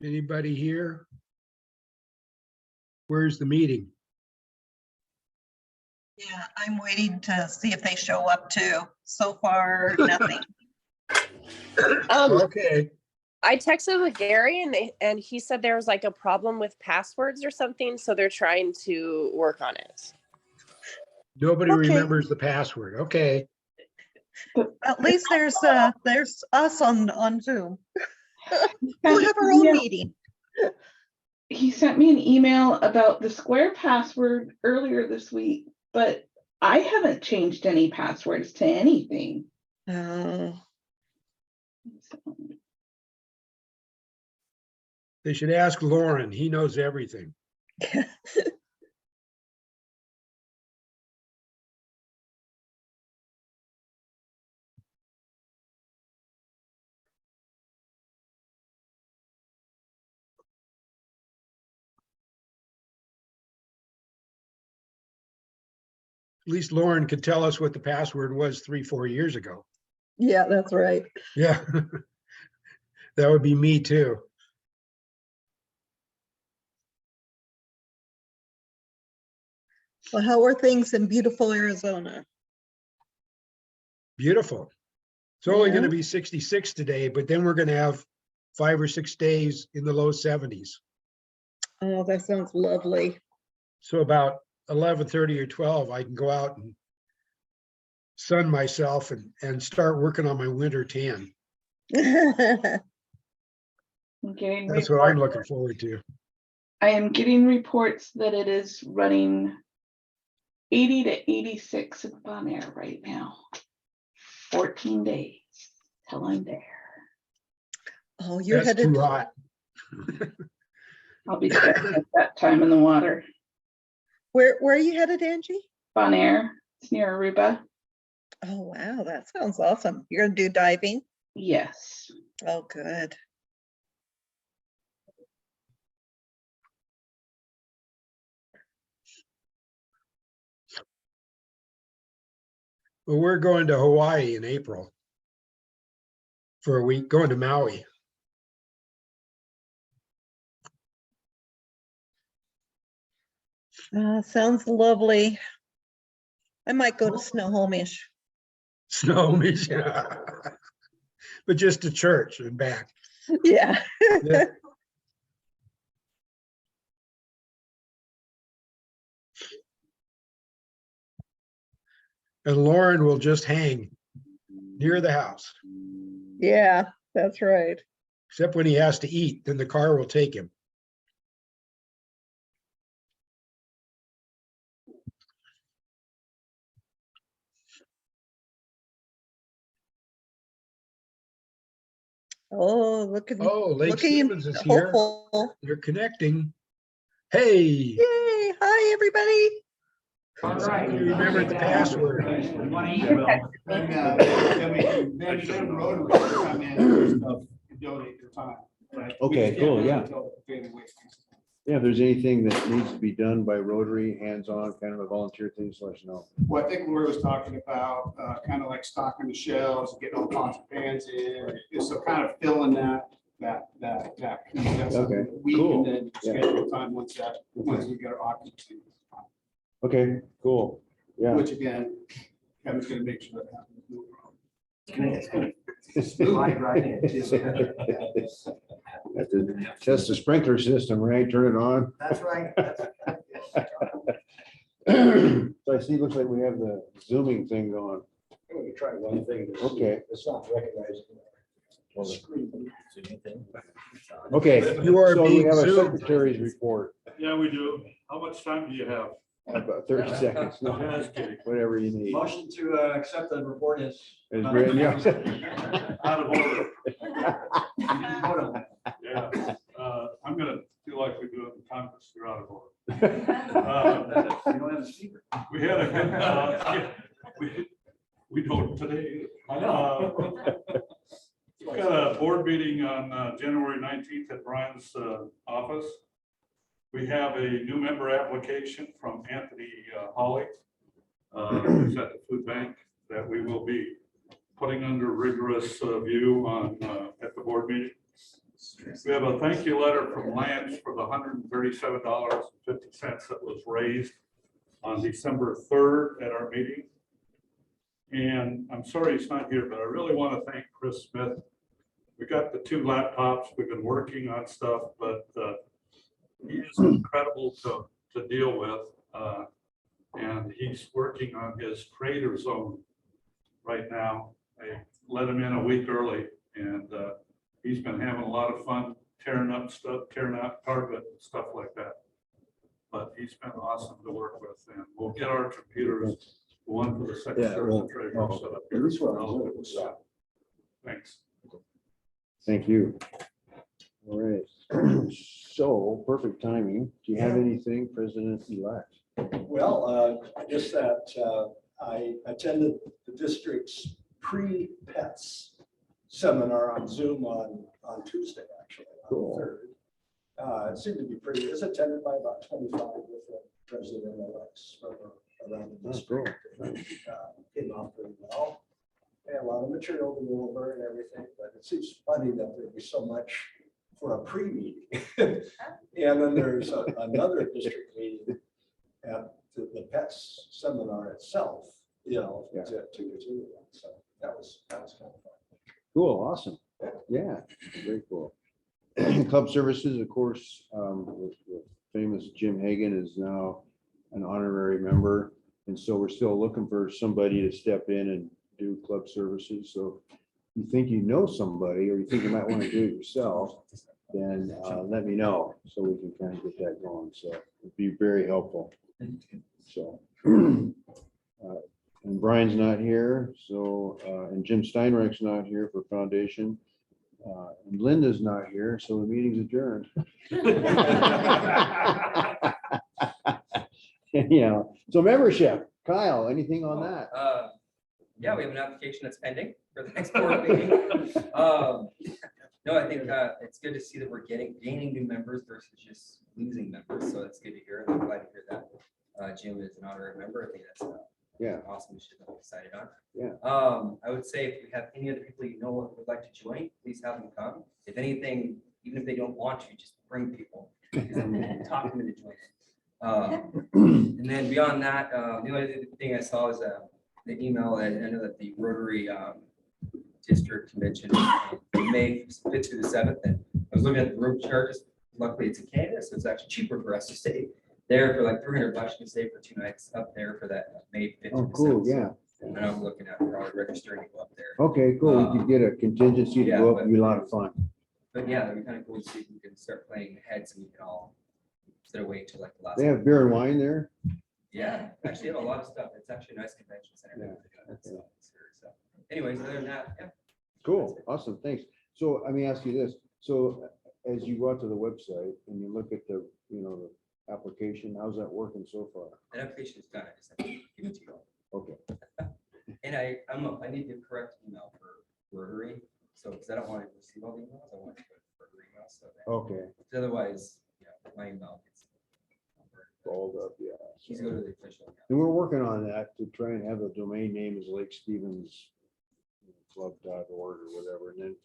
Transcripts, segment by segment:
Anybody here? Where's the meeting? Yeah, I'm waiting to see if they show up too. So far, nothing. Okay, I texted with Gary and he said there was like a problem with passwords or something, so they're trying to work on it. nobody Okay. remembers the password. Okay, At least there's us on Zoom. We'll have our own Yeah, meeting. he sent me an email about the Square password earlier this week, but I haven't changed any passwords to anything. they should ask Lauren. He knows everything. At least Lauren could tell us what the password was 3-4 years ago. Yeah, that's right. Yeah, that would be me too. Well, how are things in beautiful Arizona? Beautiful. It's only Yeah. going to be 66 today, but then we're going to have 5 or 6 days in the low 70s. Oh, that sounds lovely. So about 11:30 or 12, I can go out and sun myself and start working on my winter tan. I'm getting That's what I'm report- looking forward to. I am getting reports that it is running 80 to 86 in Bon Air right now. 14 days till I'm there. Oh, you're That's headed. too hot. I'll be spending at that time in the water. Where are you headed, Angie? Bon Air, it's near Aruba. Oh, wow, that sounds awesome. You're gonna do diving? Yes. Oh, good. Well, we're going to Hawaii in April for a week, going to Maui. Sounds lovely. I might go to Snohomish. Snohomish, but just to church and back. Yeah. Yeah. And Lauren will just hang near the house, Yeah, that's right. except when he has to eat, then the car will take him. Oh, look at Oh, Lake look at you, Stevens is here. hopeful. They're connecting. Hey, Yay! Hi, everybody. All right. you remembered the password. You want to email, then we can, then Rotary will come in and donate their time. But we Okay, just cool, can't yeah. until the family waits. Yeah, if there's anything that needs to be done by Rotary, hands-on, kind of a volunteer thing, so let us know. Well, I think Lori was talking about, kind of like stocking the shelves, getting all the pots and pans in, so kind of filling that. Okay, We cool. can then Yeah. schedule time once we get our occupancy. Okay, cool. Yeah. Which again, Kevin's gonna make sure that happens. No problem. Slide right in. Have to test the sprinkler system, right? Turn it on. That's right. So I see, looks like we have the zooming thing going. Let me try one thing. to see if Okay. It's not recognizing on the screen. Okay. You are So we being have a zoomed. secretary's report. Yeah, we do. How much time do you have? About 30 seconds. No, Just kidding. whatever you need. Motion to accept the report is. It's written, yeah. Out of order. You didn't vote on that. Yeah. I'm gonna feel like we do it in Congress. You're out of order. You don't have a speaker. We had a, we don't today. I know. We've got a board meeting on January 19th at Brian's office. We have a new member application from Anthony Hawley, who's at the food bank, that we will be putting under rigorous view on at the board meeting. We have a thank you letter from Lance for the $137.50 that was raised on December 3rd at our meeting. And I'm sorry he's not here, but I really want to thank Chris Smith. We got the 2 laptops. We've been working on stuff, but he is incredible to deal with. And he's working on his creator zone right now. I let him in a week early, and he's been having a lot of fun tearing up stuff, tearing out carpet, stuff like that. But he's been awesome to work with, and we'll get our computers, one for the secretary and the treasurer set up here. Thanks. Thank you. All right. So perfect timing. Do you have anything, President-elect? Well, just that I attended the district's pre-pets seminar on Zoom on Tuesday, actually, on Cool. the 3rd. It seemed to be pretty, it was attended by about 25 with the president-elects from around the Oh, district. cool. Came off pretty well. Had a lot of material to go over and everything, but it seems funny that there'd be so much for a pre-meeting. And then there's another district meeting at the pets seminar itself, Yeah. to continue that. So that was kind of fun. Cool, awesome. Yeah, very cool. Club services, of course, the famous Jim Hagan is now an honorary member. And so we're still looking for somebody to step in and do club services. So if you think you know somebody, or you think you might want to do it yourself, then let me know so we can kind of get that going. So it'd be very helpful. So, and Brian's not here, so, and Jim Steinreich's not here for foundation. And Linda's not here, so the meeting's adjourned. Yeah, so membership, Kyle, anything on that? Yeah, we have an application that's pending for the next board meeting. No, I think it's good to see that we're gaining new members versus just losing members. So that's good to hear. I'm glad to hear that. Jim is an honorary member. I think that's Yeah. awesome. We should be excited on. Yeah. I would say if you have any other people you know would like to join, please have them come. If anything, even if they don't want to, just bring people. Talk them into joining. And then beyond that, the only thing I saw is the email, and I know that the Rotary District Convention May 5th through the 7th, and I was looking at the room charges. Luckily, it's in Canada, so it's actually cheaper for us to stay there for like $300. You can stay for 2 nights up there for that May 5th. Oh, through the cool, 7th. yeah. And I'm looking at probably registering to go up there. Okay, cool. We could get a contingency to Yeah, go up, but- it'd be a lot of fun. But yeah, that'd be kind of cool to see if we can start playing heads and we can all, instead of waiting till like the last. They have beer and wine there? Yeah, actually have a lot of stuff. It's actually a nice convention center. Yeah, So anyways, other than that, yeah. Cool, awesome, thanks. So let me ask you this. So as you go out to the website and you look at the, the application, how's that working so far? That application is done. I just have to give it to you. Okay, And I don't know, I need the correct email for Rotary. So, because I don't want to receive all the emails, I want to go for Rotary emails. So that, okay, 'cause otherwise, my email gets. fold up, yeah. Please go to the official. account. And we're working on that to try and have the domain name as Lake Stevens Club.org or whatever, and then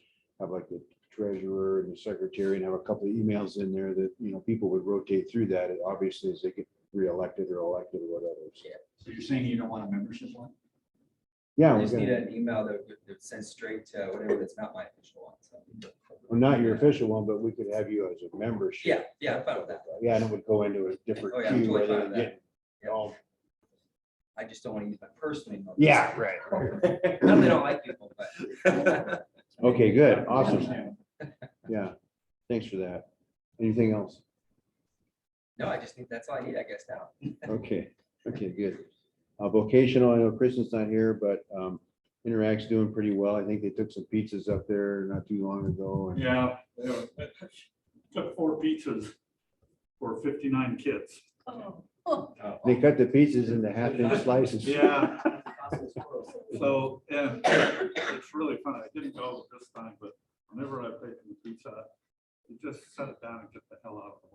have like the treasurer and the secretary and have a couple of emails in there that, people would rotate through that, obviously as they get reelected or elected or whatever. So, So you're saying you don't want a membership one? yeah, I we're just need gonna, an email that sends straight to whatever that's not my official one. So. well, not your official one, but we could have you as a membership. Yeah, I'm fine with that. Yeah, and it would go into a different Oh, yeah, I'm queue totally rather fine than with that. getting Yeah. all. I just don't want to use my personal email. Yeah, right. Not that I don't like people, but. Okay, good, awesome. Yeah, thanks for that. Anything else? No, I just think that's all I need, I guess, now. Okay, good. Vocational, I know Kristen's not here, but Interact's doing pretty well. I think they took some pizzas up there not too long ago. And Yeah, took 4 pizzas for 59 kids. they cut the pizzas into half-inch slices. Yeah. So, and it's really fun. I didn't go this time, but whenever I've taken the pizza, you just set it down and get the hell out of the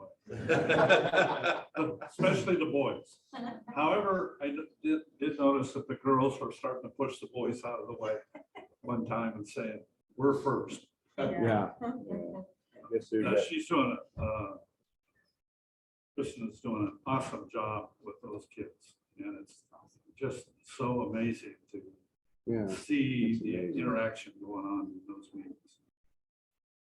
way. Especially the boys. However, I did notice that the girls were starting to push the boys out of the way one time and saying, "We're first." Yeah. guess there's Yeah, that. she's doing, Kristen's doing an awesome job with those kids. And it's just so amazing to Yeah, see That's the amazing. interaction going on in those meetings.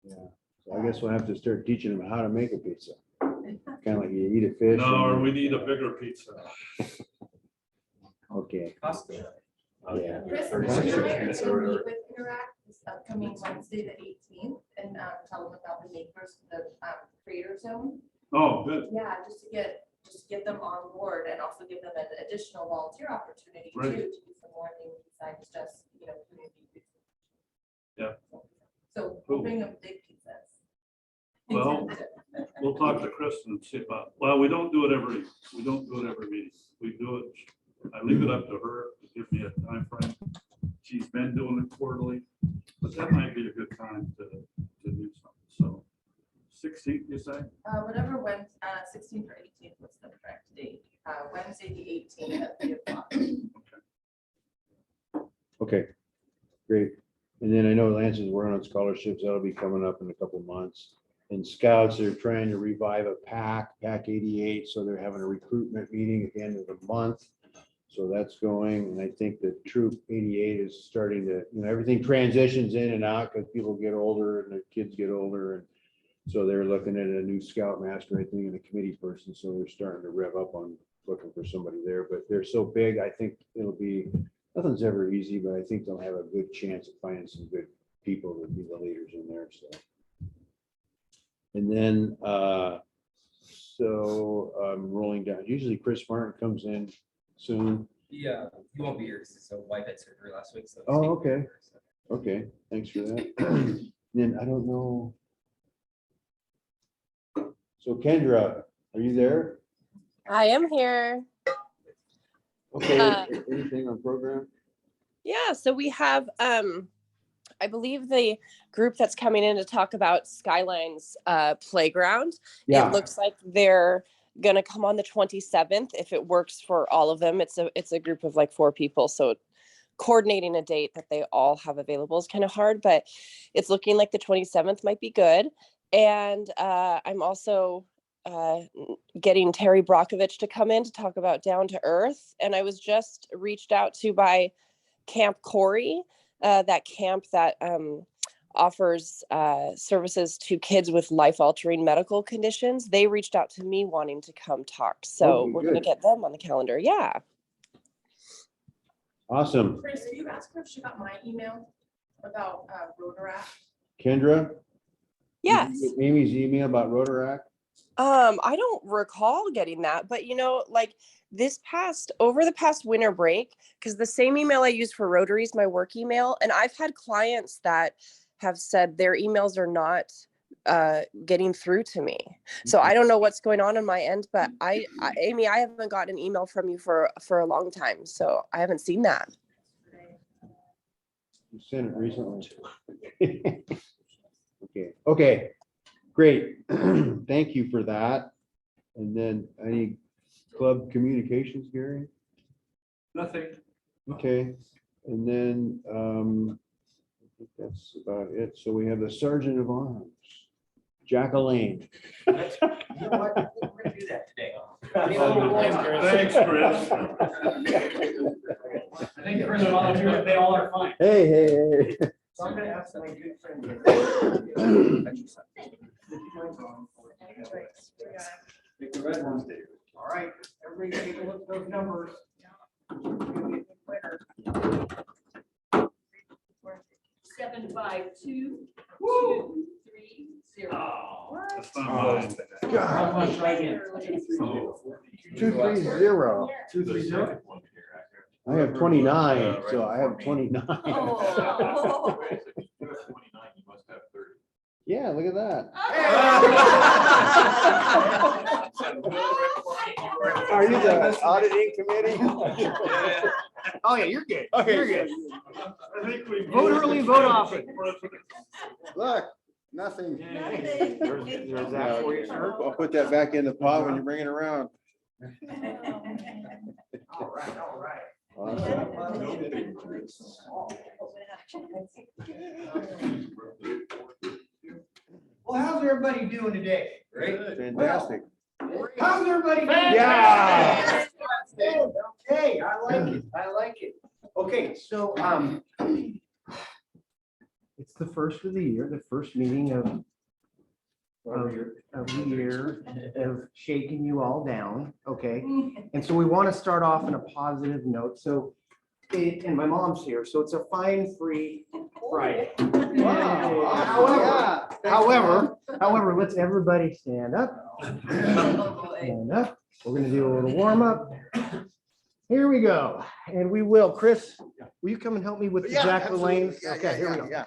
yeah. So I guess we'll have to start teaching them how to make a pizza. Kind of like you eat a fish. No, and or then- we need a bigger pizza. Okay, Costco. yeah. Chris, would you like to meet with Interact this upcoming Wednesday, the 18th, and tell them about the makers, the creator zone? Oh, good. Yeah, just to get them on board and also give them an additional volunteer opportunity too, Right. to do some more things besides just, community. Yeah. So Cool. we'll bring them big pizzas. Well, we'll talk to Kristen and see about, well, we don't do it every meeting. We do it, I leave it up to her to give me a time frame. She's been doing it quarterly, but that might be a good time to do something. So 16th, you say? Whatever, when, 16th or 18th was the correct date. Wednesday, the 18th at 3 o'clock. Okay, great. And then I know Lance is working on scholarships. That'll be coming up in a couple months. And Scouts, they're trying to revive a pack 88. So they're having a recruitment meeting at the end of the month. So that's going. And I think the Troop 88 is starting to, everything transitions in and out because people get older and their kids get older. And so they're looking at a new Scout master, I think, and a committee person. So they're starting to rev up on looking for somebody there. But they're so big, I think it'll be, nothing's ever easy, but I think they'll have a good chance of finding some good people to be the leaders in there, so. And then, so I'm rolling down. Usually Chris Martin comes in soon. Yeah, he won't be here because his wife had surgery last week, so. Oh, okay. Okay, thanks for that. Then I don't know. So Kendra, are you there? I am here. Okay, Uh, anything on program? Yeah, so we have I believe the group that's coming in to talk about Skyline's playground. Yeah. It looks like they're gonna come on the 27th if it works for all of them. It's a group of like 4 people, so coordinating a date that they all have available is kind of hard, but it's looking like the 27th might be good. And I'm also getting Terry Brockovich to come in to talk about Down to Earth. And I was just reached out to by Camp Corey, that camp that offers services to kids with life-altering medical conditions. They reached out to me wanting to come talk. So Okay, we're going to good. get them on the calendar. Yeah. Awesome. Chris, you asked her if she got my email about Rotaract. Kendra? Did you Yes. get Mimi's email about Rotaract? I don't recall getting that, but like over the past winter break, because the same email I use for Rotary is my work email, and I've had clients that have said their emails are not getting through to me. So I don't know what's going on my end, but Amy, I haven't gotten an email from you for a long time, so I haven't seen that. You sent it recently. Okay, great. Thank you for that. And then any club communications, Gary? Nothing. Okay, and then I think that's about it. So we have the Sergeant of Arms, Jacqueline. You know what? We're gonna do that today. Thanks, Chris. I think Chris volunteered, they all are fine. Hey. So I'm gonna ask my good friend. Take the red ones, Dave. All right, everybody take a look at those numbers. 752-230. That's not mine. God. Try again. 230. 230. I have 29, so I have 29. Oh. Yeah, look at that. Are you the auditing committee? Oh, yeah, you're good. Okay. You're good. I think we Vote early, vote often. Look, nothing. Nothing. There's that for you, sir. I'll put that back in the pot when you bring it around. All right, all right. Awesome. Well, how's everybody doing today? Great. Fantastic. How's everybody doing? Yeah. Okay, I like it. I like it. Okay, so, it's the first of the year, the first meeting of the year of shaking you all down, okay? And so we want to start off in a positive note. So, and my mom's here, so it's a fine-free Friday. However, let's everybody stand up. Stand up. We're gonna do a little warm up. Here we go. And we will, Chris, will you come and help me with the Jack LaLanne? Okay, here we go.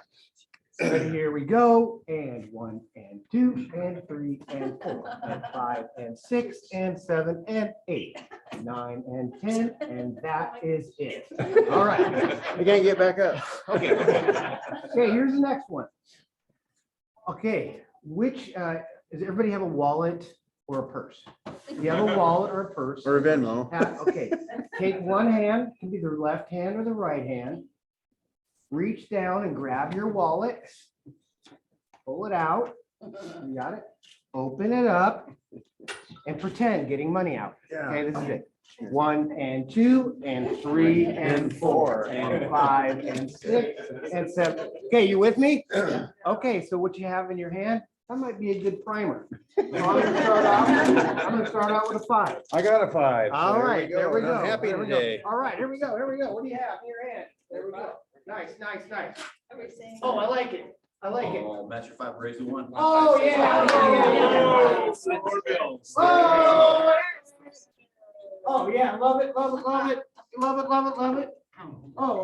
And here we go. And 1 and 2 and 3 and 4 and 5 and 6 and 7 and 8, 9 and 10, and that is it. All right. I can't get back up. Okay. Okay, here's the next one. Okay, which, does everybody have a wallet or a purse? You have a wallet or a purse? Or a Venmo. Okay, take one hand, can be the left hand or the right hand. Reach down and grab your wallet. Pull it out. You got it? Open it up and pretend getting money out. Okay, this is it. 1 and 2 and 3 and 4 and 5 and 6 and 7. Okay, you with me? Okay, so what you have in your hand, that might be a good primer. So I'm gonna start out with a 5. I got a 5. All right, there we go. I'm happy There we go. today. All right, here we go. What do you have in your hand? There we go. Nice. Oh, I like it. Oh, match your 5, raise the 1. Oh, yeah. Oh, yeah, love it. Oh,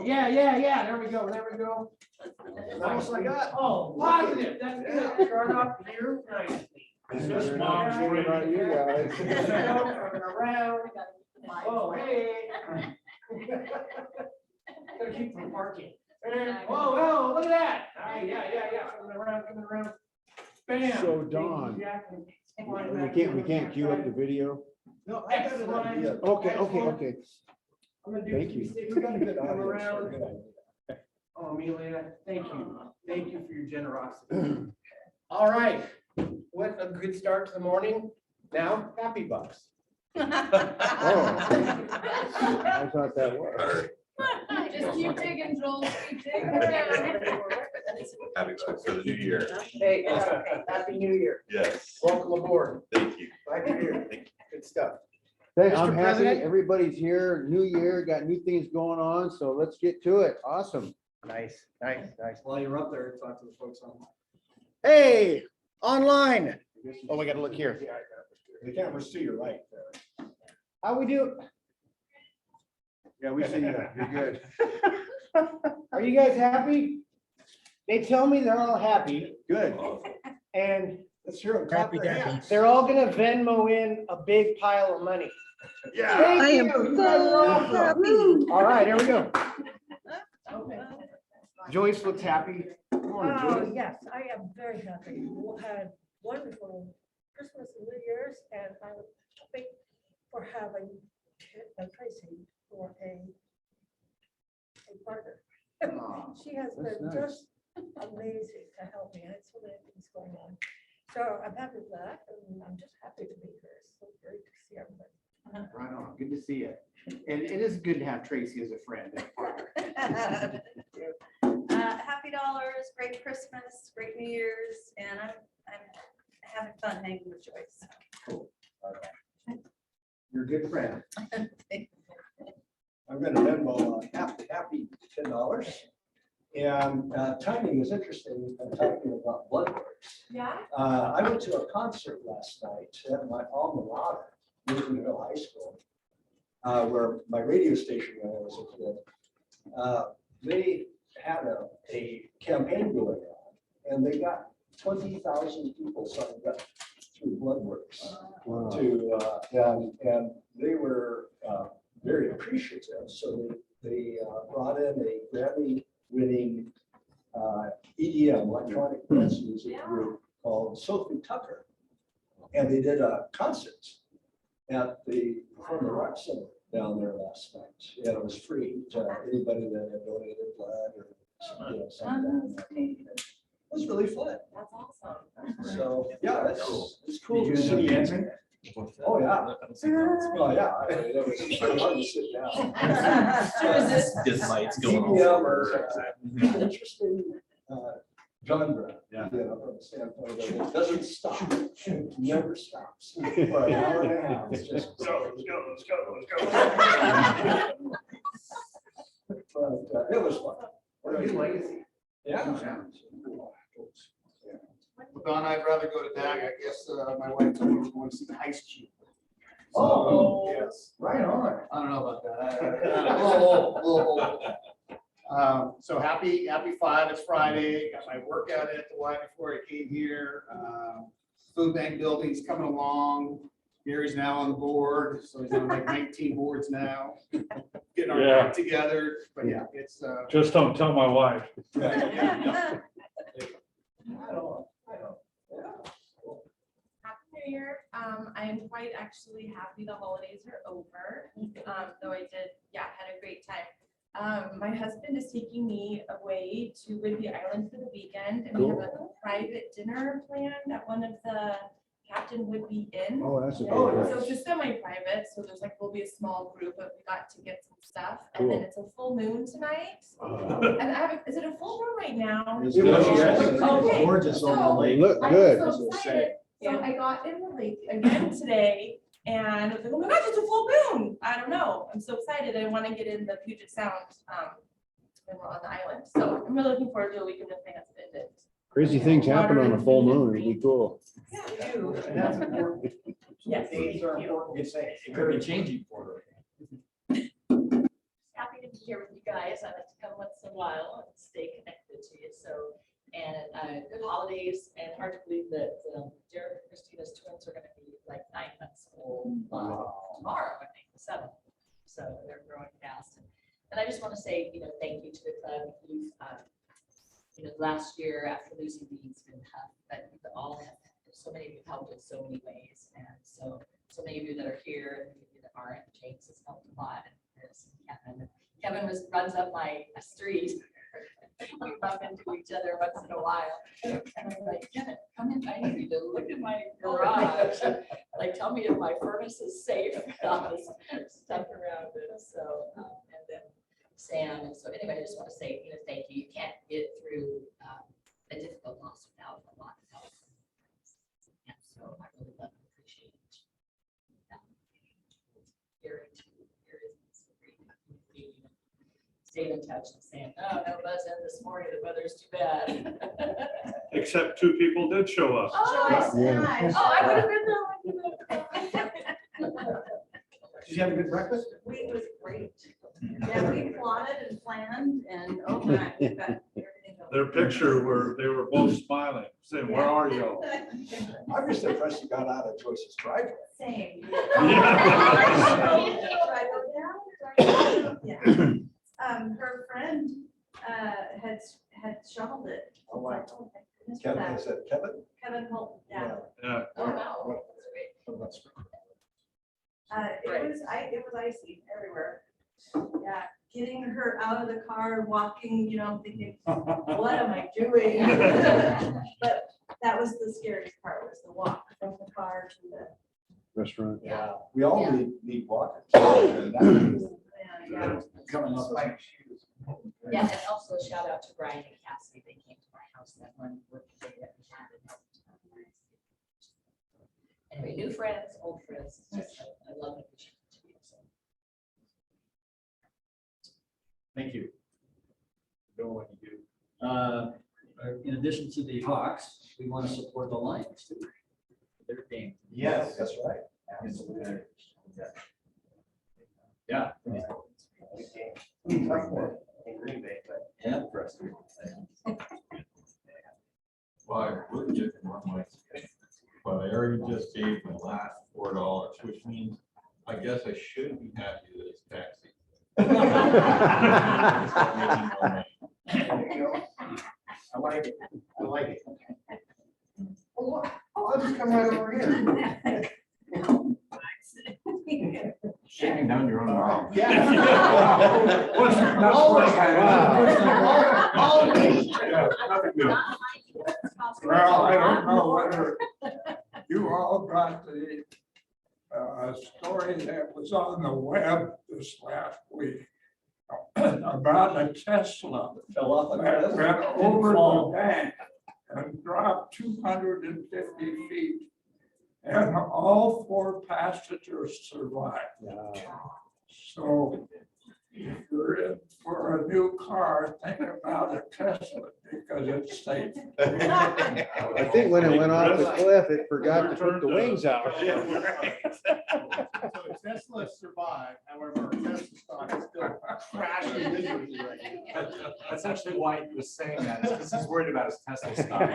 yeah. There we go. Almost like that. Oh, positive. That's good. Start off here nicely. This mom's worried about you guys. Coming around. Oh, hey. Gotta keep from parking. Whoa, look at that. Yeah. Coming around. Bam. So, Dawn, we can't queue up the video. No, I got it on. Okay. I'm gonna do. Thank you. We got a good come around. Oh, Amelia, thank you. Thank you for your generosity. All right, what a good start to the morning. Now, happy bucks. Oh. I thought that was. Just keep digging, Joel, keep digging around. Happy bucks for the new year. Hey, happy New Year. Yes. Welcome aboard. Thank you. Glad you're here. Good stuff. Hey, Mr. I'm happy. President? Everybody's here. New year, got new things going on. So let's get to it. Awesome. Nice. While you're up there, talk to the folks on. Hey, online. Oh, we gotta look here. The camera's to your right there. How we do? Yeah, we see you. You're good. Are you guys happy? They tell me they're all happy. Good. And Let's hear them. Happy days. they're all gonna Venmo in a big pile of money. Yeah. Thank I am you. You guys are so awesome. happy. All right, here we go. Joyce looks happy. Good morning, Oh, Joyce. yes, I am very happy. We had wonderful Christmas and New Year's, and I'm hoping for having Tracy for a partner. Aw, She has that's been nice. just amazing to help me. I had so many things going on. So I'm happy with that, and I'm just happy to be here. It's so great to see everybody. Right on. Good to see you. And it is good to have Tracy as a friend and a partner. Happy dollars, great Christmas, great New Year's, and I'm having fun hanging with Joyce. You're a good friend. I'm gonna Venmo happy $10. And timing is interesting, talking about blood works. Yeah. I went to a concert last night at my alma mater, Newton Hill High School, where my radio station when I was a kid. They had a campaign going on, and they got 20,000 people signed up through Bloodworks and they were very appreciative. So they brought in a Grammy-winning EDM, electronic dance music group called Sophie Tucker, and they did a concert at the Performing Arts Center down there last night, and it was free to anybody that had donated blood or something. was really fun. That's awesome. So, yeah, it's cool. Did to you see. see Anthony? Oh, yeah. Well, yeah, I mean, it was hard to sit down. Just lights going EDM on. is an interesting genre, Yeah. you know, from the standpoint of it doesn't stop, it never stops. For an hour and a half, it's just. Let's go. But it was fun. Legacy. Yeah. Don, I'd rather go to DAG. I guess my wife told me we're going to see Ice Cube. Oh, Yes. right on. I don't know about that. A little old. So happy 5, it's Friday, got my workout at the Y before I came here. Food bank building's coming along. Gary's now on the board, so he's on like 19 boards now. Getting our Yeah. act together, but yeah, it's. Just don't tell my wife. Yeah. Happy New Year. I am quite actually happy the holidays are over. Though I did, had a great time. My husband is taking me away to Whidbey Island for the weekend, and we have a private dinner planned at one of the Captain Whidbey Inn. Oh, that's a So good. it's just semi-private, so there's will be a small group, but we got to get some stuff, and then Cool. it's a full moon tonight. And is it a full moon right now? It was, yes. Okay, Gorgeous on the so lake. Look I good. was so excited. So I got in the lake again today, and I was like, oh my gosh, it's a full moon. I don't know. I'm so excited. I want to get in the Puget Sound when we're on the island. So I'm really looking forward to a weekend of fans. Crazy things happen on a full moon. It'd be cool. And that's important. Yes. Days are important. It could be changing for her. Happy to be here with you guys. I like to come once in a while and stay connected to you. So, and good holidays, and hard to believe that Derek and Christina's twins are going to be like 9 months old tomorrow, I think, the 7th. So they're growing fast. And I just want to say, thank you to the club. You've, last year after losing me, it's been tough, but you've all have, so many of you helped in so many ways. And so many of you that are here and you that aren't, James has helped a lot. And Chris and Kevin runs up my street. We bump into each other once in a while. And I'm like, Kevin, come in, I need you to look at my garage. Like, tell me if my furnace is safe, all this stuff around it. So, and then Sam. And so anyway, I just want to say, thank you. You can't get through a difficult loss without a lot of help. And so I really love and appreciate hearing stayed in touch and saying, oh, no buzz in this morning, the weather's too bad. Except 2 people did show up. Joyce and I. Oh, I would have been there. Did you have a good breakfast? It was great. Yeah, we plotted and planned and oh my, we got everything going. Their picture they were both smiling, saying, where are you? I'm just impressed you got out of Joyce's driveway. Same. Yeah. Yeah. Her friend had shoveled it. Oh, wow. Like, oh, thank goodness for Kevin, that. is it Kevin? Kevin Holt, yeah. Yeah. Oh, wow. It was icy everywhere. Yeah, getting her out of the car, walking, thinking, what am I doing? But that was the scariest part, was the walk from the car to the. Restaurant. Yeah. We all need walkers. Yeah. Coming up like shoes. Yeah, and also a shout out to Brian and Cassie. They came to my house that one working day that we had. Anyway, new friends, old friends. It's just, I love it. Thank you. Doing what you do. In addition to the Hawks, we want to support the Lions too. Their game. Yes, that's right. Yeah. In Green Bay, but. Yeah. Well, I would just one way, but I already just gave the last $4, which means I guess I should be happy that it's taxi. I like it. I like it. Oh, I'll just come right over here. Shaking down your own arm. What's Always. Wow. Always. Yeah, nothing new. about the story that was on the web this last week about a Tesla Fell off like that that. went over the bank and dropped 250 feet. And all 4 passengers survived. So if you're in for a new car, think about a Tesla because it's safe. I think when it went off the cliff, it forgot to put the wings out. So Tesla survived, however, Tesla stock is still crashing miserably right now. That's actually why he was saying that, is because he's worried about his Tesla stock.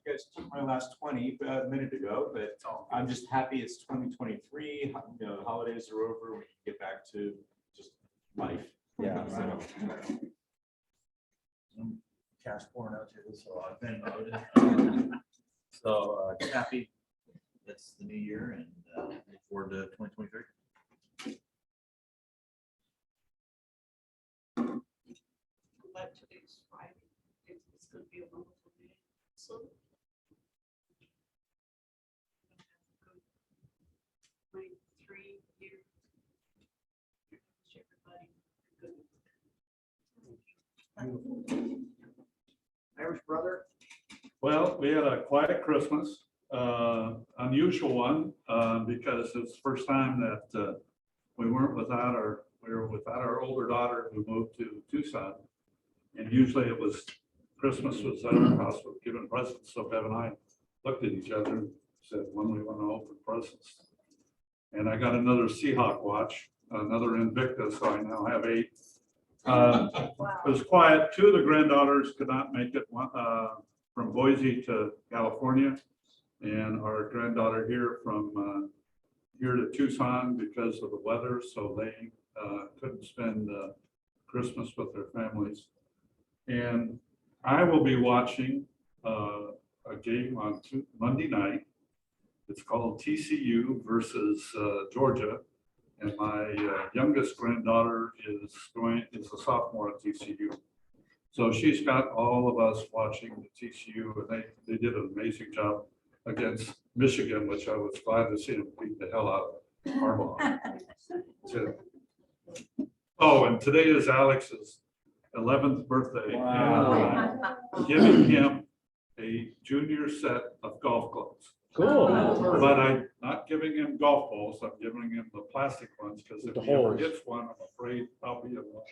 You guys took my last 20 a minute ago, but I'm just happy it's 2023. You know, the holidays are over. We can get back to just life. Yeah. So, Cash pouring out to this, so I've been loaded. So just happy it's the new year and look forward to 2023. But today's Friday. It's gonna be a wonderful day. So. 23 years. Everybody. Irish brother. Well, we had a quiet Christmas, unusual one, because it's the first time that we were without our older daughter who moved to Tucson. And usually it was, Christmas was at our house with giving presents. So Bev and I looked at each other and said, when we want to open presents. And I got another Seahawk watch, another Invicta, so I now have 8. It was quiet. 2 of the granddaughters could not make it from Boise to California, and our granddaughter here from here to Tucson because of the weather, so they couldn't spend Christmas with their families. And I will be watching a game on Monday night. It's called TCU versus Georgia. And my youngest granddaughter is a sophomore at TCU. So she's got all of us watching the TCU, and they did an amazing job against Michigan, which I was glad to see them beat the hell out of Harbaugh. So, oh, and today is Alex's 11th birthday. Wow. And giving him a junior set of golf clubs. Cool. But I'm not giving him golf balls. I'm giving him the plastic ones because if the he ever holes. hits one, I'm afraid I'll be in one.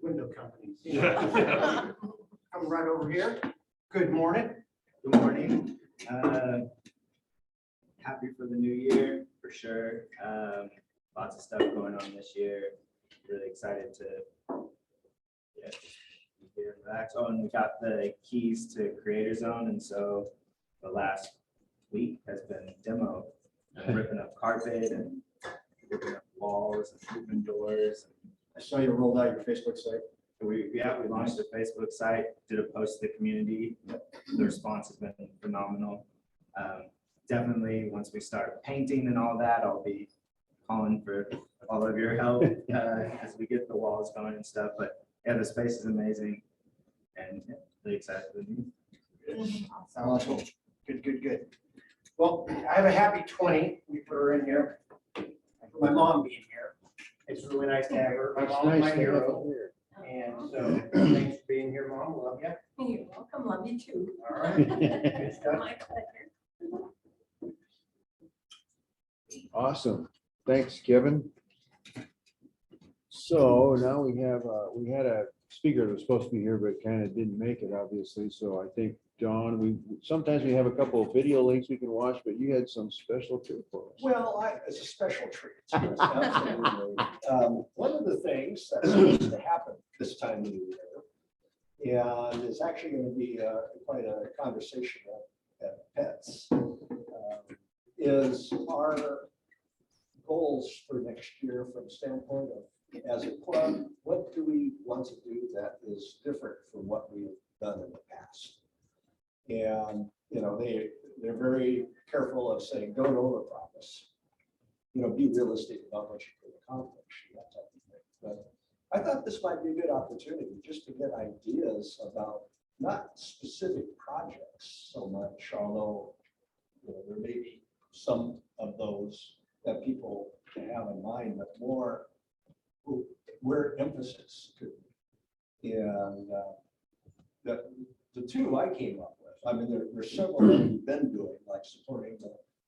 Window companies. Yeah. Come right over here. Good morning. Good morning. Happy for the new year, for sure. Lots of stuff going on this year. Really excited to just be here and relax. Oh, and we got the keys to Creator Zone, and so the last week has been demo, ripping up carpet and ripping up walls and moving doors. I saw you rolled out your Facebook site. We launched a Facebook site, did a post to the community. The response has been phenomenal. Definitely, once we start painting and all that, I'll be calling for all of your help as we get the walls going and stuff. But yeah, the space is amazing and really excited for the new. Awesome. Good. Well, I have a happy 20. We put her in here. For my mom being here. It's really nice to have her. My It's mom's nice my to have hero. her. And so thanks for being here, Mom. Love you. You're welcome, love you too. All right. Good stuff. My pleasure. Awesome. Thanks, Kevin. So now we had a speaker that was supposed to be here, but kind of didn't make it, obviously. So I think, John, sometimes we have a couple of video links we can watch, but you had some special treat for us. Well, it's a special treat. Yes, absolutely. One of the things that's supposed to happen this time of the year, and it's actually going to be quite a conversation at Pets, is our goals for next year from the standpoint of, as a club, what do we want to do that is different from what we've done in the past? And, they're very careful of saying, don't overpromise. Be realistic about what you can accomplish, that type of thing. But I thought this might be a good opportunity just to get ideas about not specific projects so much, although there may be some of those that people have in mind, but more where emphasis could be. And the two I came up with, I mean, there's several that we've been doing, like supporting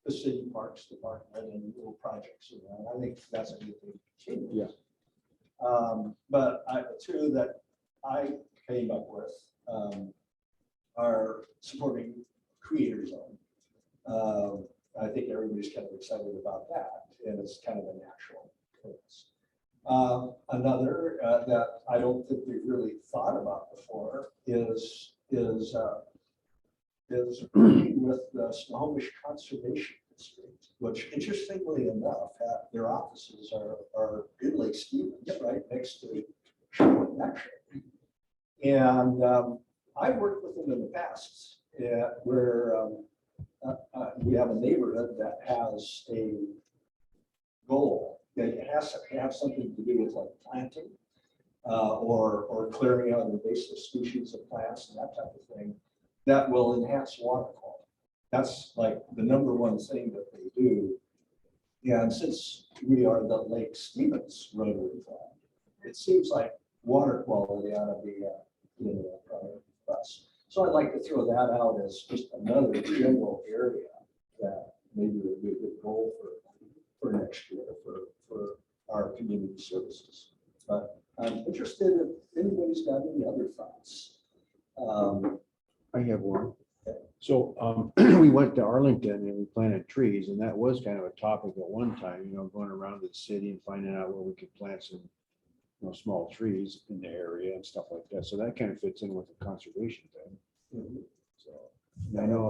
the city parks department and little projects around. I think that's a good thing to continue. Yeah. But the two that I came up with are supporting Creator Zone. I think everybody's kind of excited about that, and it's kind of a natural place. Another that I don't think we've really thought about before is working with the Snohomish Conservation District, which interestingly enough, their offices are in Lake Stevens, right next to Sherwood Metro. And I've worked with them in the past, where we have a neighborhood that has a goal that it has to have something to do with like planting or clearing out invasive species of plants and that type of thing that will enhance water quality. That's like the number one thing that they do. And since we are the Lake Stevens Rotary Club, it seems like water quality ought to be a priority for us. So I'd like to throw that out as just another general area that maybe would be a good goal for next year for our community services. But I'm interested if anybody's got any other thoughts. I have one. So we went to Arlington and we planted trees, and that was kind of a topic at one time, going around the city and finding out where we could plant some small trees in the area and stuff like that. So that kind of fits in with the conservation thing. So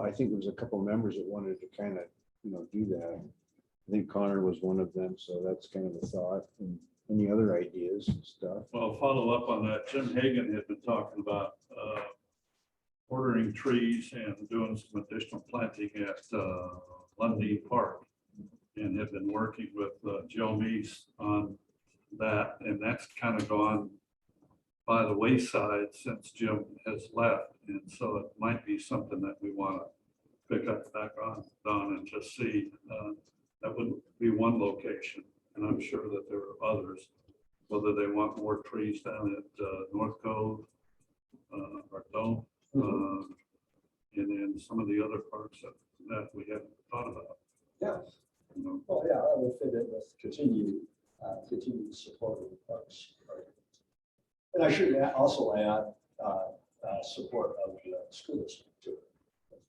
I think there was a couple of members that wanted to kind of, do that. I think Connor was one of them. So that's kind of a thought. And any other ideas and stuff? Well, follow up on that. Jim Hagan had been talking about ordering trees and doing some additional planting at Lundy Park, and have been working with Joe Meese on that, and that's kind of gone by the wayside since Jim has left, and so it might be something that we want to pick up back on and just see. That would be one location, and I'm sure that there are others, whether they want more trees down at North Cove or Dome, and then some of the other parks that we haven't thought about. Yeah. Well, yeah, that would fit in with continued support of the parks. Right? And I should also add support of the school district too.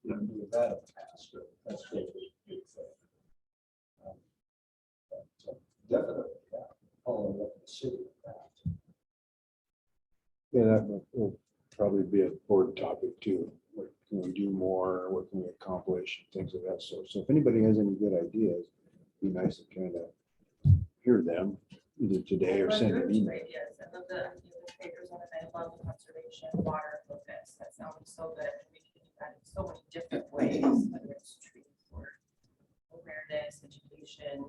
We didn't do that in the past, but that's a big thing. So definitely, yeah, following up the city with that. Yeah, that will probably be a board topic too. What can we do more? What can we accomplish? Things of that sort. So if anybody has any good ideas, it'd be nice to kind of hear them either today or send an email. Ideas. I love the papers on it. I love the conservation water focus. That sounds so good. We can do that in so many different ways, whether it's trees or awareness, education,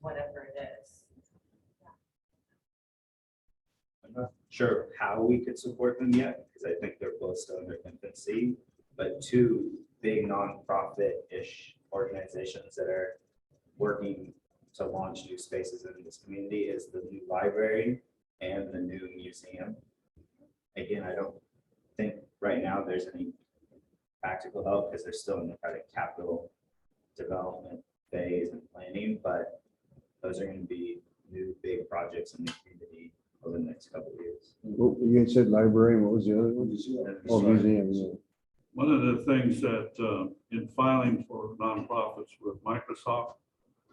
whatever it is. I'm not sure how we could support them yet, because I think they're both still in their infancy, but two big nonprofit-ish organizations that are working to launch new spaces in this community is the new library and the new museum. Again, I don't think right now there's any practical help because they're still in the kind of capital development phase and planning, but those are going to be new big projects in the community over the next couple of years. Well, you had said library, what was the other one? Oh, museum. Yeah. One of the things that in filing for nonprofits with Microsoft,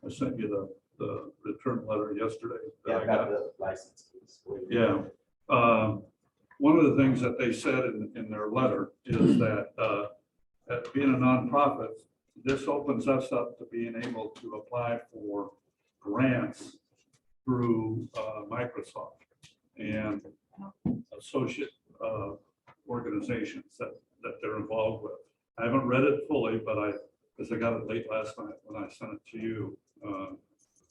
I sent you the return letter yesterday. Yeah, I got the licenses. Yeah. One of the things that they said in their letter is that being a nonprofit, this opens us up to being able to apply for grants through Microsoft and associate organizations that they're involved with. I haven't read it fully, but because I got it late last night when I sent it to you.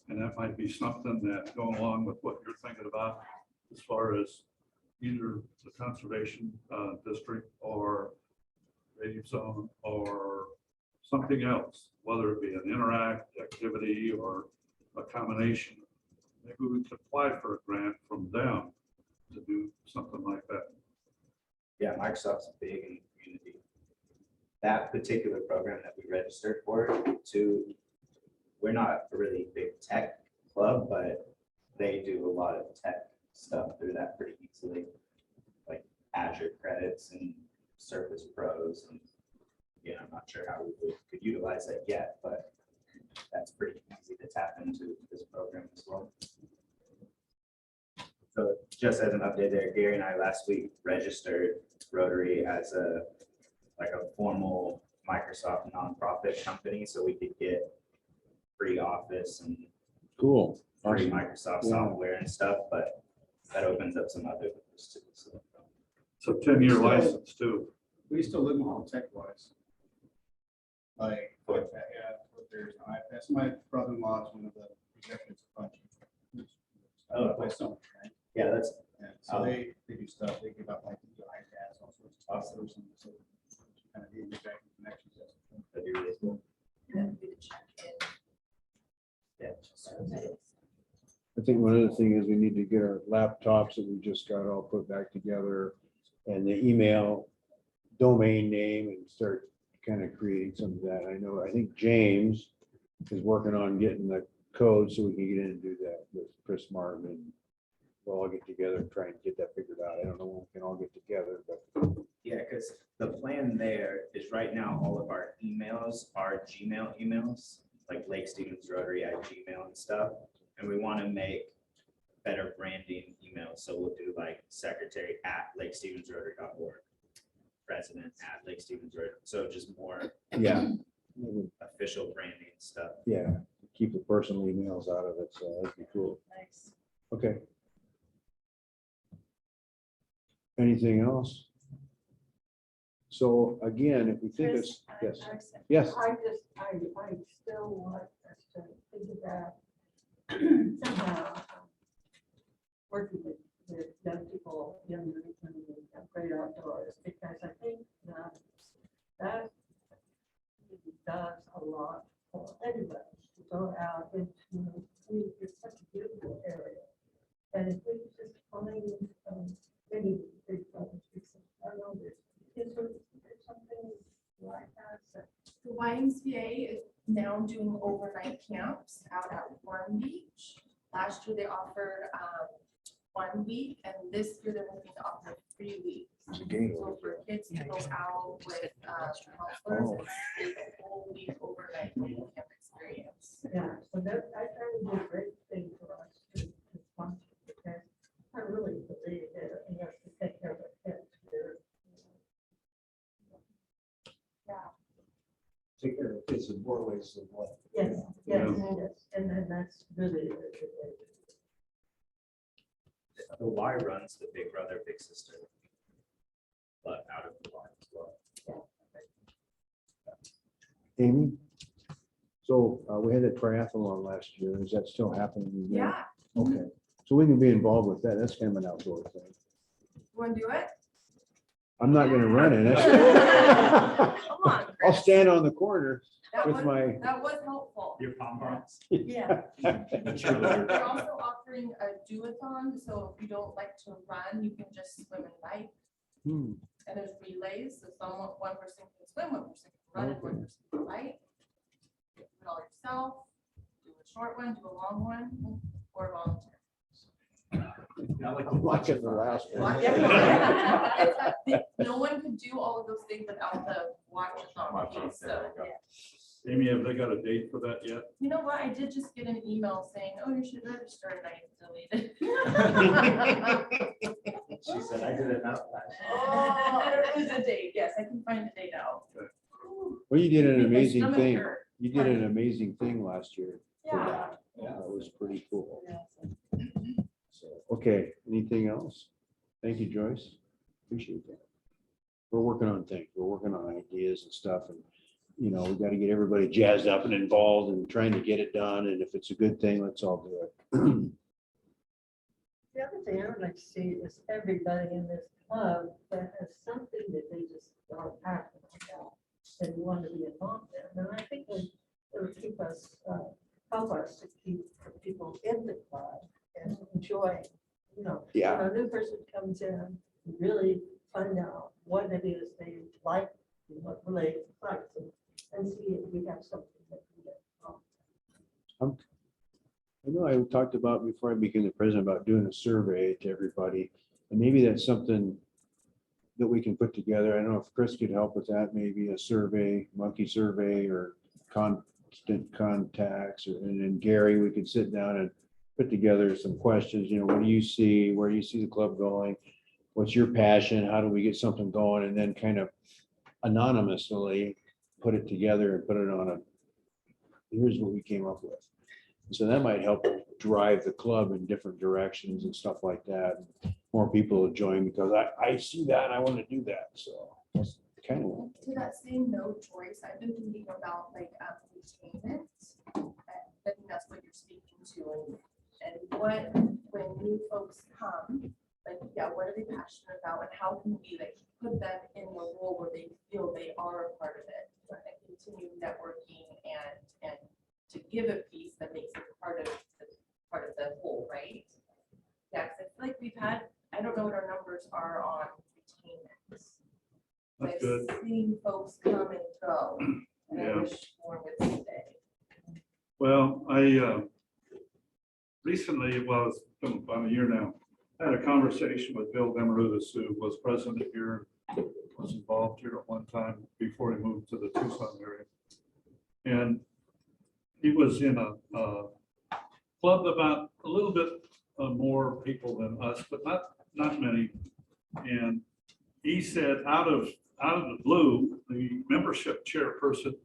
And that might be something that go along with what you're thinking about as far as either the conservation district or native zone or something else, whether it be an interact activity or a combination. Maybe we could apply for a grant from them to do something like that. Yeah, Microsoft's big in the community. That particular program that we registered for, we're not a really big tech club, but they do a lot of tech stuff through that pretty easily, like Azure credits and Surface Pros. And yeah, I'm not sure how we could utilize that yet, but that's pretty easy to tap into this program as well. So just as an update there, Gary and I last week registered Rotary as a formal Microsoft nonprofit company, so we could get free Office and Cool. free Awesome. Microsoft Yeah. software and stuff, but that opens up some other doors too. So 10-year license too. We used to live in all tech wise. Like, yeah, there's an iPad. My brother-in-law is one of the executives of Bungie. Oh, by someone, right? Yeah, that's Yeah, so they do stuff. They give out like iPads, all sorts of stuff. So kind of need to back connections. that'd be really cool. Yeah. I think one other thing is we need to get our laptops that we just got all put back together and the email domain name and start kind of creating some of that. I think James is working on getting the code so we can get in and do that with Chris Martin, and we'll all get together and try and get that figured out. I don't know when we can all get together, but Yeah, because the plan there is right now, all of our emails are Gmail emails, like Lake Stevens Rotary at Gmail and stuff. And we want to make better branding emails. So we'll do like secretary at lakestevensrotary.org, president at Lake Stevens Rotary. So just more yeah, official branding stuff. yeah, keep the personal emails out of it. So that'd be cool. Nice. Okay. Anything else? So again, if we think it's, yes, yes. I still want us to figure out somehow working with young people, young women, and great outdoors, because I think that really does a lot for anybody to go out into, it's such a beautiful area. And if we just find maybe big brothers, I don't know, there's something like that. The YMCA is now doing overnight camps out at Warm Beach. Last year they offered 1 week, and this year they're looking to offer 3 weeks. So for kids to go out with counselors and stay the whole week overnight camp experience. Yeah, so that would be a great thing for us to sponsor, because I really believe that we have to take care of our kids here. Yeah. Take care of kids in more ways than one. Yes, yes, yes, and then that's really. The Y runs the Big Brother, Big Sister, but out of the Y as well. Amy? So we had a triathlon last year. Is that still happening? again? Yeah. Okay, so we can be involved with that. That's kind of an outdoor thing. Want to do it? I'm not gonna run it. Come on, I'll Chris. stand on the corner That with was, my. that was helpful. Your pom-poms? Yeah. Cheerleader. They're also offering a do-a-thon, so if you don't like to run, you can just swim and bike. Hmm, And there's relays, so one person can swim, one person can run, and one Okay. person can bike. Do it all yourself, do a short one, do a long one, or volunteer. I'm watching the last one. No one could do all of those things without the watch-a-thon piece, so. Amy, have they got a date for that yet? You know what, I did just get an email saying, oh, you should register, and I deleted. She said, I did it now. Oh, there is a date, yes, I can find the date out. Well, you did an My amazing stomach thing. hurt. You did an amazing thing last year. for Yeah. that. Yeah, that was pretty cool. So, okay, anything else? Thank you, Joyce. Appreciate that. We're working on things. We're working on ideas and stuff, and we got to get everybody jazzed up and involved and trying to get it done. And if it's a good thing, let's all do it. The other thing I would like to see is everybody in this club that has something that they just are passionate about and want to be involved in. And I think it would keep us, help us to keep people in the club and enjoy, you know. Yeah. When a new person comes in, really find out what it is they like, and what they like, and see if we have something that we get. I know I talked about before I became the president about doing a survey to everybody, and maybe that's something that we can put together. I don't know if Chris could help with that, maybe a survey, monkey survey, or constant contacts, and then Gary, we could sit down and put together some questions. You know, what do you see? Where do you see the club going? What's your passion? How do we get something going? And then kind of anonymously put it together and put it on a, here's what we came up with. So that might help drive the club in different directions and stuff like that. More people will join because I see that and I want to do that. So that's kind of. To that same note, Joyce, I've been thinking about like entertainment. I think that's what you're speaking to, and what, when new folks come, like, yeah, what are they passionate about, and how can we like put them in a role where they feel they are a part of it, and continue networking and to give a piece that makes it part of the whole, right? Yeah, 'cause I feel like we've had, I don't know what our numbers are on retainment. That's I've good. seen folks come and go, and I Yeah. wish more would stay. Well, I recently, well, it's been about a year now, I had a conversation with Bill Demarudis, who was president here, was involved here at one time before he moved to the Tucson area. And he was in a club about a little bit more people than us, but not many. And he said out of the blue, the membership chairperson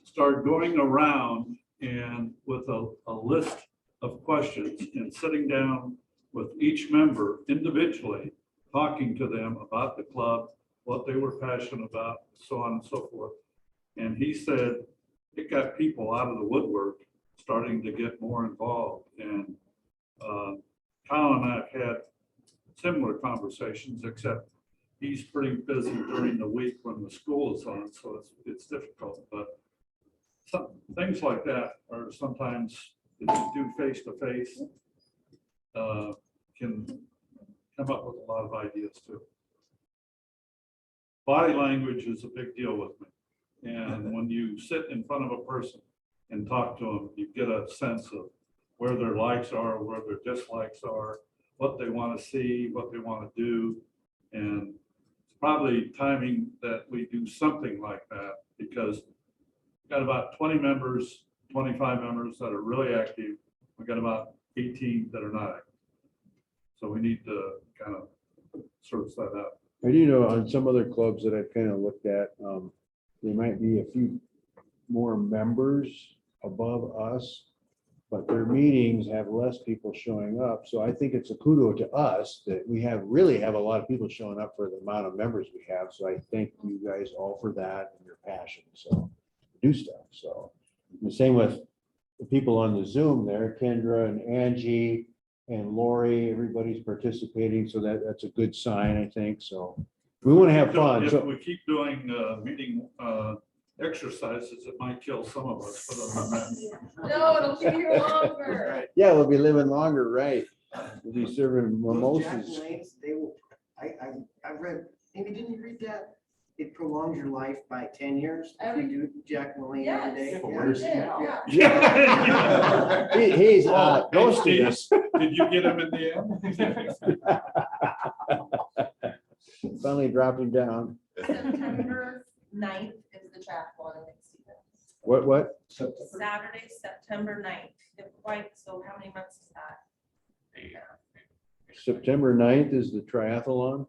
started going around and with a list of questions and sitting down with each member individually, talking to them about the club, what they were passionate about, so on and so forth. And he said it got people out of the woodwork starting to get more involved. And Kyle and I have had similar conversations, except he's pretty busy during the week when the school is on, so it's difficult. But some things like that are sometimes, if you do face-to-face, can come up with a lot of ideas too. Body language is a big deal with me. And when you sit in front of a person and talk to them, you get a sense of where their likes are, where their dislikes are, what they want to see, what they want to do. And it's probably timing that we do something like that, because we've got about 20 members, 25 members that are really active. We've got about 18 that are not active. So we need to kind of search that out. I do know on some other clubs that I've kind of looked at, there might be a few more members above us, but their meetings have less people showing up. So I think it's a kudo to us that we really have a lot of people showing up for the amount of members we have. So I thank you guys all for that and your passion. So do stuff. So the same with the people on the Zoom there, Kendra and Angie and Lori, everybody's participating. So that's a good sign, I think. So we want to have fun. If So we keep doing meeting exercises, it might kill some of us. But other than that, No, it'll keep you longer. yeah, we'll be living longer, right? We'll be serving Those Jack mimosas. Lanes, they will, I've read, Amy, didn't you read that? It prolongs your life by 10 years. If you do Jack Lane every day. Yes, yeah. He's ghosting us. Did you get him in the end? Finally dropping down. September 9th is the triathlon in Stevens. What? Saturday, September 9th. So how many months is that? September 9th is the triathlon?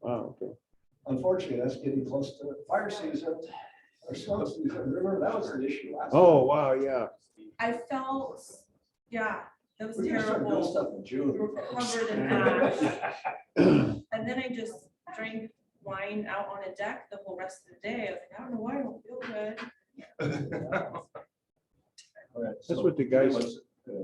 Wow, okay. Unfortunately, that's getting close to fire season or snow season. Remember, that was an issue last. Oh, wow, yeah. I felt, yeah, that was We can start doing terrible. stuff in June. We were covered in ash. And then I just drank wine out on a deck the whole rest of the day. I was like, I don't know why I don't feel good. That's what the guys.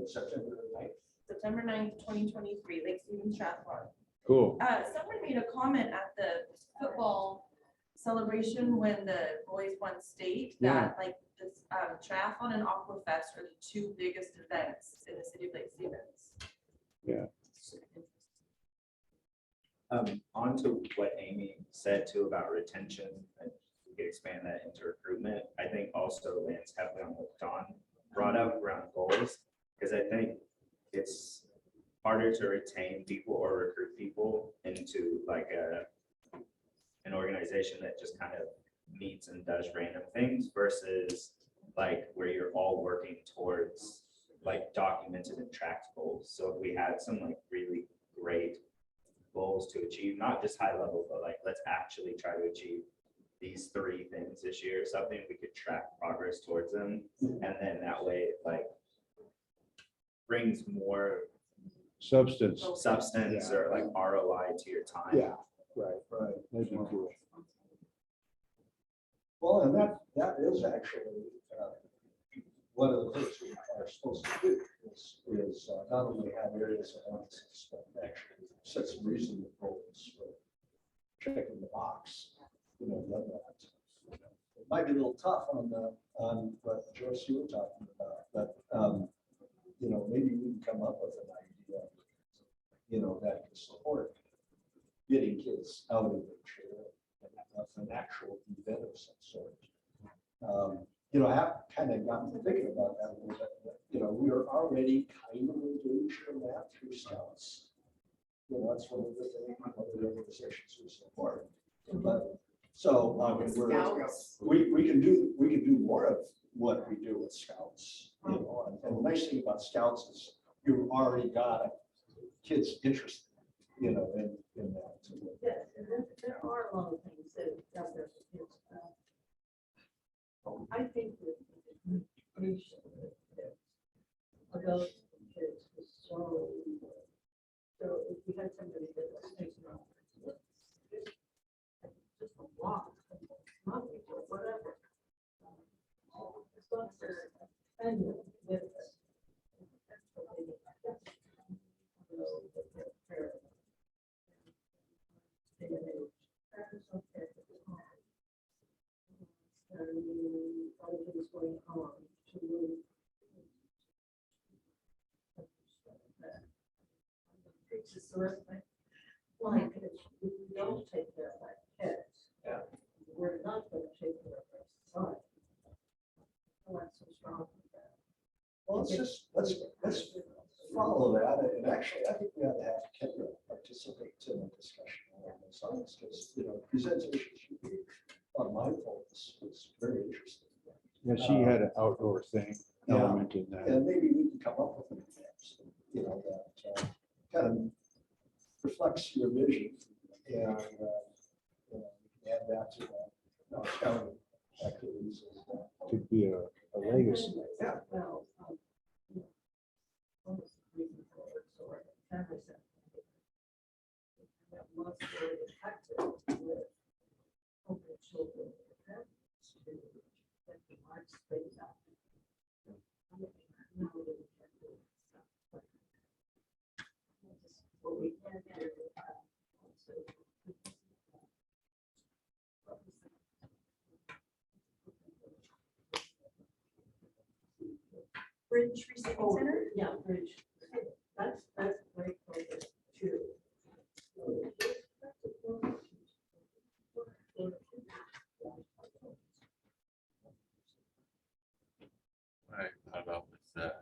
September 9th. September 9th, 2023, Lake Stevens women's triathlon. Cool. Someone made a comment at the football celebration when the boys won state, that like this triathlon and aquafest are the two biggest events in the city of Lake Stevens. Yeah. On to what Amy said too about retention, and we could expand that into recruitment. I think also Lance heavily on what Don brought up around goals, because I think it's harder to retain people or recruit people into like an organization that just kind of meets and does random things versus like where you're all working towards like documented and tracked goals. So if we had some like really great goals to achieve, not just high level, but like let's actually try to achieve these 3 things this year or something, we could track progress towards them. And then that way it like brings more Substance. or like ROI to your time. Yeah, right. That'd be cool. Well, and that is actually one of the things we are supposed to do is not only have areas of emphasis, but actually set some reasonable goals for checking the box. Done that. It might be a little tough on what Joyce you were talking about, but maybe we can come up with an idea, that can support getting kids out of the trail of an actual event of some sort. I have kind of gotten thinking about that a little bit. We are already kind of engaged in that through Scouts. That's one of the things, one of the organizations we support. But so we can do more of what we do with Scouts. And the nice thing about Scouts is you've already got kids interested, in that. Yes, and there are a lot of things that out there for kids. I think that the communication that adults and kids was so if we had somebody that was thinking about just a walk, nothing or whatever. As long as they're offended with it. That's what they need. So that they're fair. Day and age. That is okay. Other things going on to really fix the rest of my life. If we don't take care of our kids, we're not going to take care of our society. What's so strong with that? Well, let's follow that. And actually, I think we ought to have Kendra participate in the discussion along those lines, because presentation should be on my focus was very interesting. Yeah, she had an outdoor thing element in that. And maybe we can come up with an example, that kind of reflects your vision, and add that to the scouting activities. Could be a legacy. Yeah. Well, almost reason for it, so our family center. That must be really effective with open children and parents to get the large space out. I mean, now that we can do stuff like that. What we can do. Also, Bridge Receiving Center? Yeah, bridge. That's great focus too. I thought about this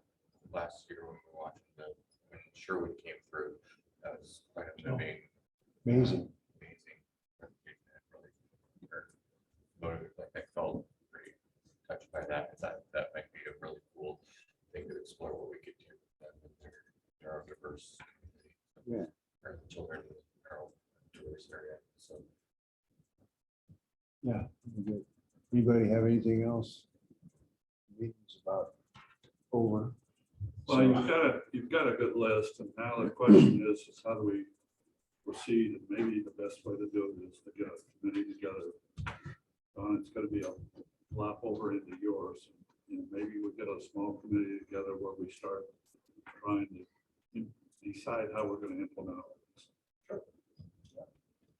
last year when we were watching when Sherwood came through. That was quite a moving, Amazing. presentation. It really motivated. Like I felt pretty touched by that. That might be a really cool thing to explore what we could do with them in their diverse community. Yeah. Or the children in our tourist area. So Yeah. Good. Anybody have anything else? Meetings about over. Well, you've got a good list, and now the question is how do we proceed? And maybe the best way to do it is to get a committee together. It's going to be a lap over into yours. Maybe we get a small committee together where we start trying to decide how we're gonna implement it.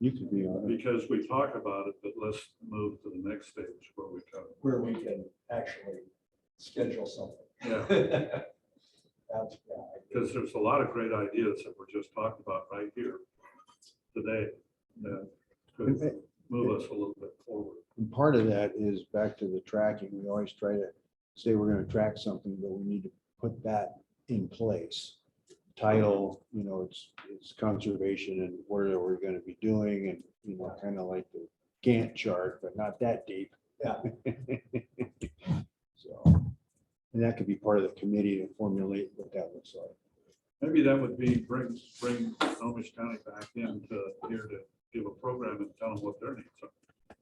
You could be on it. Because we talk about it, but let's move to the next stage where we can. Where we can actually schedule something. Yeah. That's, yeah, Because there's a lot of great ideas that we're just talking about right here today that could move us a little bit forward. And part of that is back to the tracking. We always try to say we're gonna track something, but we need to put that in place. Title, you know, it's conservation and what are we gonna be doing and, you know, kind of like the Gantt chart, but not that deep. Yeah. So, and that could be part of the committee to formulate what that looks like. Maybe that would be bring Snohomish County back into here to give a program and tell them what their needs are.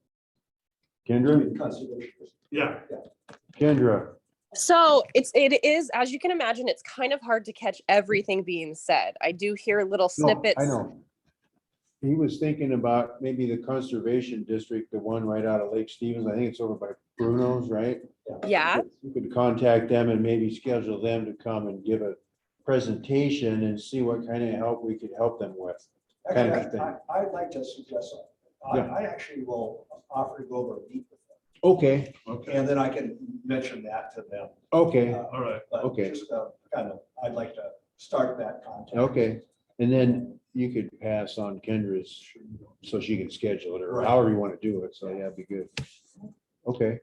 Kendra? conservation. Yeah. Kendra? So it is, as you can imagine, it's kind of hard to catch everything being said. I do hear little No, snippets. I know. He was thinking about maybe the conservation district, the one right out of Lake Stevens. I think it's over by Bruno's, right? Yeah. You could contact them and maybe schedule them to come and give a presentation and see what kind of help we could help them with. Kind of Actually, thing. I'd like to suggest something. Yeah. I actually will offer to go over and meet with them. Okay, Okay. And then I can mention that to them. okay, All right. But Okay. just kind of, I'd like to start that contact. okay. And then you could pass on Kendra's so she can schedule it or Right. however you want to do it. So yeah, it'd be good. Okay.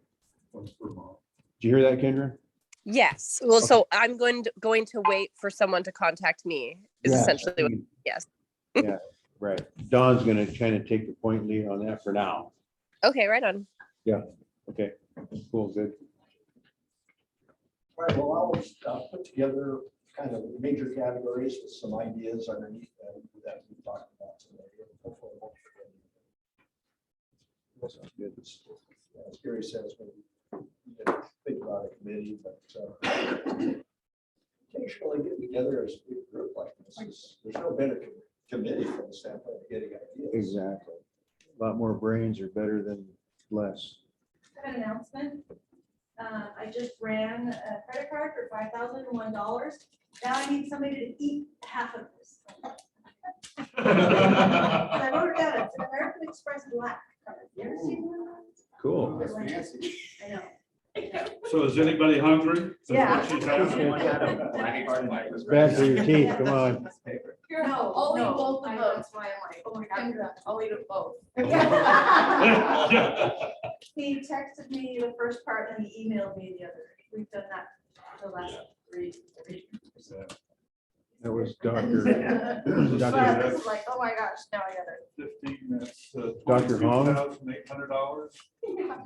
Once per month. Did you hear that, Kendra? Yes. Well, so I'm going to wait for someone to contact me is Yeah. essentially what, yes. Yeah, right. Dawn's gonna kind of take the point lead on that for now. Okay, right on. Yeah, okay, cool, good. Right, well, I'll put together kind of major categories with some ideas underneath them that we talked about today. Hopefully it won't forget anything. That sounds good. As Gary says, we think about a committee, but occasionally get together as a big group like this. There's no better committee from the standpoint of getting ideas. Exactly. A lot more brains are better than less. I have an announcement. I just ran a credit card for $5,001. Now I need somebody to eat half of this. I wrote it down. It's an American Express Black card. You ever seen one? Cool. They're like- I know. So is anybody hungry? Is that Yeah. what she's asking? It's bad for your teeth, come on. No, I'll eat no, both of I- them. That's why I'm like, Oh, Kendra, I'll eat it both. He texted me the first part and he emailed me the other. We've done that the last three. That was Dr. But Dr. this is like, oh my gosh, now I got it. 15 minutes. Dr. Hong? $22,800.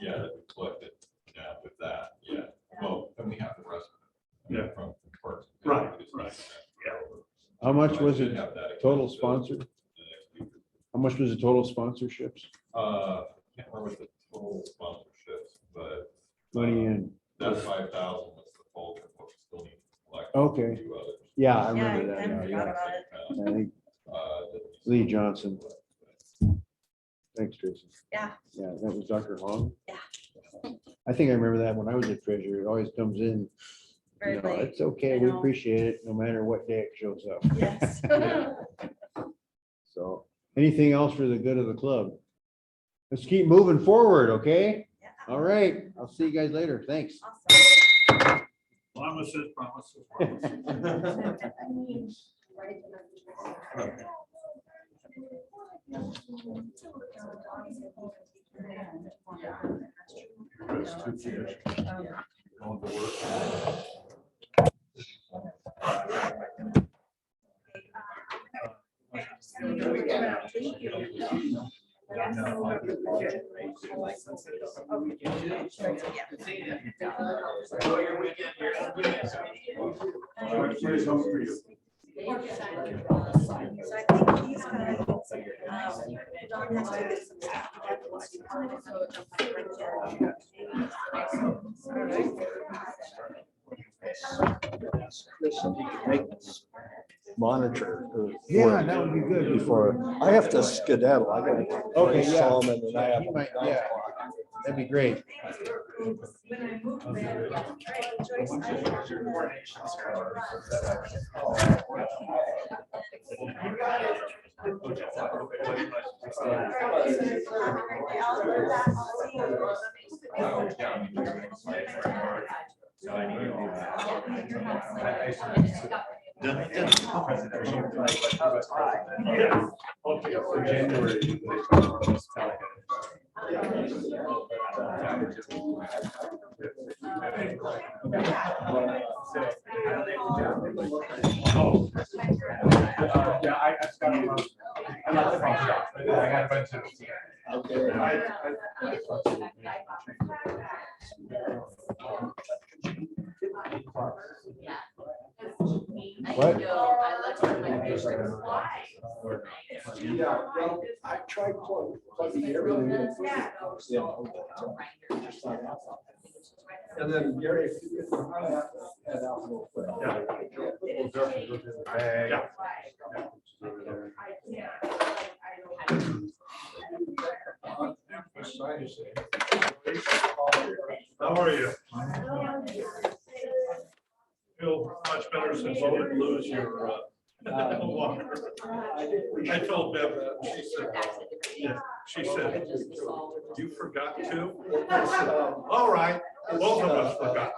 Yeah, that we collected, yeah, with that, yeah. Well, then we have the rest of it. Yeah. From the courts. Right, right. How much So I was did it have that total account, sponsor? the next week. How much was the total sponsorships? Can't remember the total sponsorships, but Money in? that 5,000 was the bulk of what we still need to collect. Okay. Two others. Yeah, I Yeah, remember I that. now, forgot yeah. about it. I think Uh, Lee Johnson. Thanks, Tracy. Yeah. Yeah, that was Dr. Hong. Yeah. I think I remember that when I was a treasurer. It always comes in. Very You know, late. it's okay. I We know. appreciate it no matter what day it shows up. Yes. So anything else for the good of the club? Let's keep moving forward, okay? Yeah. All right. I'll see you guys later. Thanks. Awesome. Promises, promises, promises. I mean, right. That's two kids. Going to work. Here's hope for you. So I think these guys, Don has to get some stuff Monitor. Yeah, that would be good. Before, I have to skedaddle. I gotta. Okay, yeah. Solomon and I have. He might- yeah. That'd be great. When I moved there, Joyce, I didn't have So I need Yeah. Okay. for January. Oh. Yeah, I just got them. I got the phone shop. I got a bunch of. What? Yeah, well, I tried plugging everything in. And then Gary, if you could head out real quick. How are you? Feel much better since you didn't lose your water. I told Bev that, she said, yeah, she said, you forgot to? I said, all right, both of us forgot.